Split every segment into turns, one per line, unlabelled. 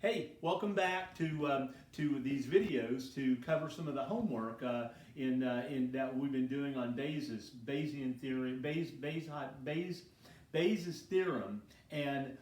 Hey, welcome back to these videos to cover some of the homework in that we've been doing on Bayesian theory, Bayes' theorem, and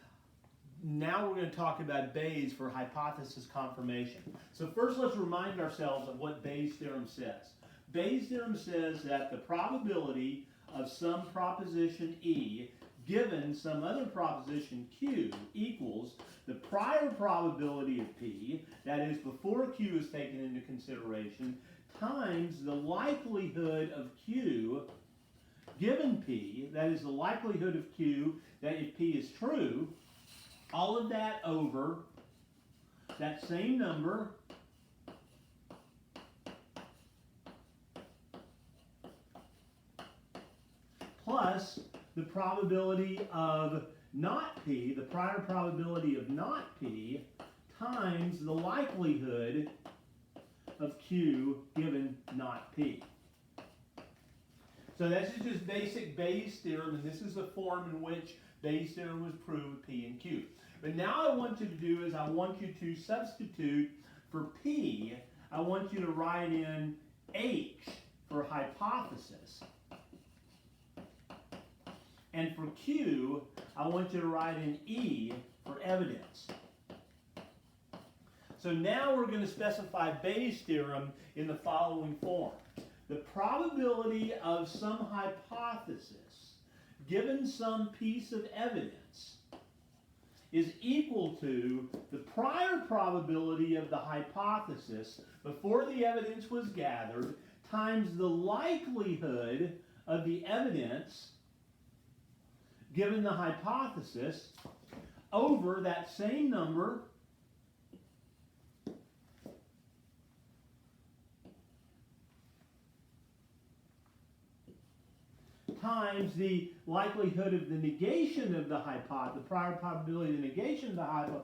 now we're going to talk about Bayes for hypothesis confirmation. So first, let's remind ourselves of what Bayes' theorem says. Bayes' theorem says that the probability of some proposition E given some other proposition Q equals the prior probability of P, that is before Q is taken into consideration, times the likelihood of Q given P, that is the likelihood of Q that if P is true, all of that over that same number plus the probability of not P, the prior probability of not P, times the likelihood of Q given not P. So this is just basic Bayes' theorem, and this is the form in which Bayes' theorem was proved with P and Q. But now I want you to do is I want you to substitute for P, I want you to write in H for hypothesis. And for Q, I want you to write in E for evidence. So now we're going to specify Bayes' theorem in the following form. The probability of some hypothesis given some piece of evidence is equal to the prior probability of the hypothesis before the evidence was gathered times the likelihood of the evidence given the hypothesis over that same number times the likelihood of the negation of the prior probability of the negation of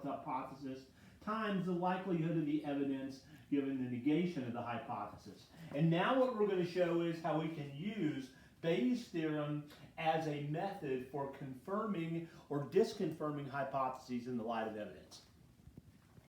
the hypothesis times the likelihood of the evidence given the negation of the hypothesis. And now what we're going to show is how we can use Bayes' theorem as a method for confirming or disconfirming hypotheses in the light of evidence.